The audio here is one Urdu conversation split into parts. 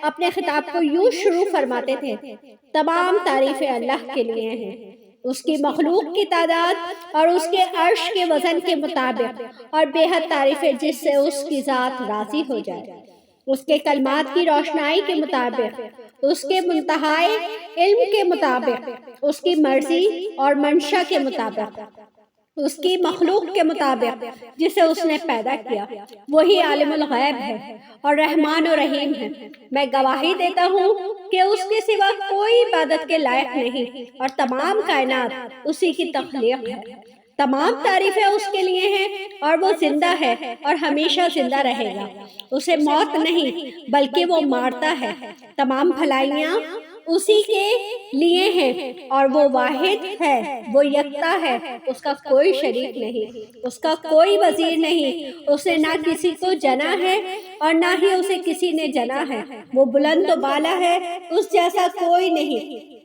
اپنے خطاب کو یوں شروع فرماتے تھے: تمام تعریفیں اللہ کے لیے ہیں، اس کی مخلوق کی تعداد اور اس کے عرش کے وزن کے مطابق، اور بے حد تعریفیں جس سے اس کی ذات راضی ہو جائے، اس کے کلمات کی روشنائی کے مطابق، اس کے منتہائے علم کے مطابق، اس کی مرضی اور منشا کے مطابق، اس کی مخلوق کے مطابق جسے اس نے پیدا کیا۔ وہی عالم الغیب ہے اور رحمان و رحیم ہے۔ میں گواہی دیتا ہوں کہ اس کے سوا کوئی عبادت کے لائق نہیں، اور تمام کائنات اسی کی تخلیق ہے۔ تمام تعریفیں اس کے لیے ہیں، اور وہ زندہ ہے اور ہمیشہ زندہ رہے گا۔ اسے موت نہیں بلکہ وہ مارتا ہے۔ تمام بھلائیاں اسی کے لیے ہیں، اور وہ واحد ہے، وہ یکتا ہے، اس کا کوئی شریک نہیں، اس کا کوئی وزیر نہیں، اس نے نہ کسی کو جنا ہے اور نہ ہی اسے کسی نے جنا ہے۔ وہ بلند و بالا ہے، اس جیسا کوئی نہیں۔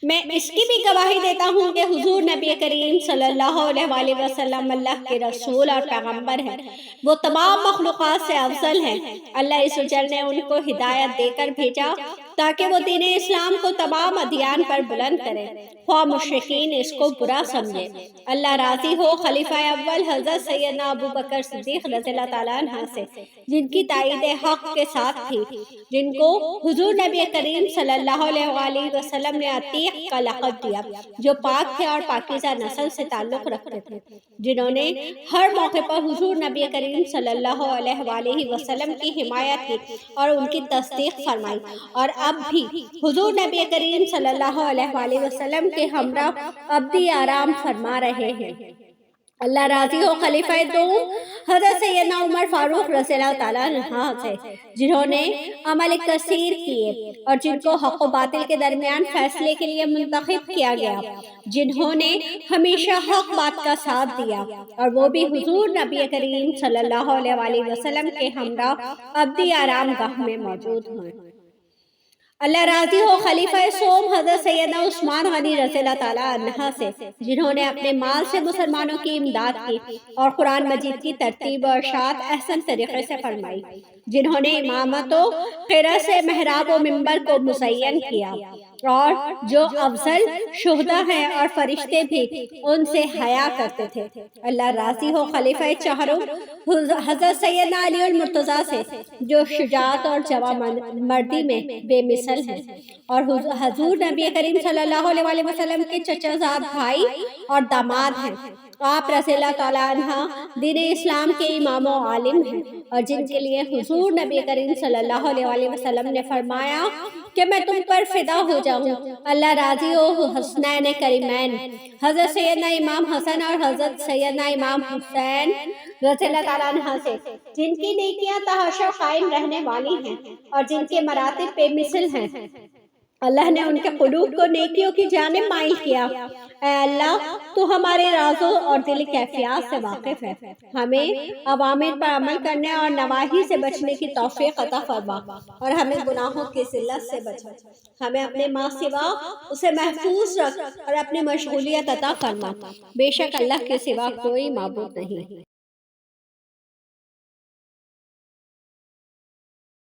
میں اس کی بھی گواہی دیتا ہوں کہ حضور نبی کریم صلی اللہ علیہ وآلہ وسلم اللہ کے رسول اور پیغمبر ہیں۔ وہ تمام مخلوقات سے افضل ہیں۔ اللہ عز و جل نے ان کو ہدایت دے کر بھیجا تاکہ وہ دین اسلام کو تمام ادیان پر بلند کریں، خواہ مشرکین اس کو برا سمجھے۔ اللہ راضی ہو خلیفہ اول حضرت سیدنا ابو بکر صدیق رضی اللہ تعالیٰ عنہ سے، جن کی تائید حق کے ساتھ تھی، جن کو حضور نبی کریم صلی اللہ علیہ وآلہ وسلم نے عتیق کا لقب دیا، جو پاک تھے اور پاکیزہ نسل سے تعلق رکھتے تھے، جنہوں نے ہر موقع پر حضور نبی کریم صلی اللہ علیہ وآلہ وسلم کی حمایت کی اور ان کی تصدیق فرمائی، اور اب بھی حضور نبی کریم صلی اللہ علیہ وآلہ وسلم کے ہمراہ ابدی آرام فرما رہے ہیں۔ اللہ راضی ہو خلیفہ دوم حضرت سیدنا عمر فاروق رضی اللہ تعالیٰ عنہ سے، جنہوں نے عمل کثیر کیے اور جن کو حق و باطل کے درمیان فیصلے کے لیے منتخب کیا گیا، جنہوں نے ہمیشہ حق بات کا ساتھ دیا، اور وہ بھی حضور نبی کریم صلی اللہ علیہ وآلہ وسلم کے ہمراہ ابدی آرام گاہ میں موجود ہیں۔ اللہ راضی ہو خلیفہ سوم حضرت سیدنا عثمان غنی رضی اللہ تعالیٰ عنہ سے، جنہوں نے اپنے مال سے مسلمانوں کی امداد کی اور قرآن مجید کی ترتیب و ارشاد احسن طریقے سے فرمائی، جنہوں نے امامت و قرأت سے محراب و منبر کو مزین کیا، اور جو افضل شہداء ہیں اور فرشتے بھی ان سے حیا کرتے تھے۔ اللہ راضی ہو خلیفہ چہارم حضرت سیدنا علی المرتضیٰ سے، جو شجاعت اور جواں مردی میں بے مثل ہیں، اور حضور نبی کریم صلی اللہ علیہ وآلہ وسلم کے چچا زاد بھائی اور داماد ہیں۔ آپ رضی اللہ تعالیٰ عنہ دین اسلام کے امام و عالم ہیں، اور جن کے لیے حضور نبی کریم صلی اللہ علیہ وآلہ وسلم نے فرمایا کہ میں تم پر فدا ہو جاؤں۔ اللہ راضی ہو حسنین کریمین حضرت سیدنا امام حسن اور حضرت سیدنا امام حسین رضی اللہ تعالیٰ عنہ سے، جن کی نیکیاں تا حشر قائم رہنے والی ہیں اور جن کے مراتب بے مثل ہیں۔ اللہ نے ان کے قلوب کو نیکیوں کی جانب مائل کیا۔ اے اللہ، تو ہمارے رازوں اور دل کیفیات سے واقف ہے۔ ہمیں اوامر پر عمل کرنے اور نواہی سے بچنے کی توفیق عطا فرما، اور ہمیں گناہوں کی ذلت سے بچا۔ ہمیں اپنے ماں سوا اسے محفوظ رکھ اور اپنی مشغولیت عطا فرما۔ بے شک اللہ کے سوا کوئی معبود نہیں۔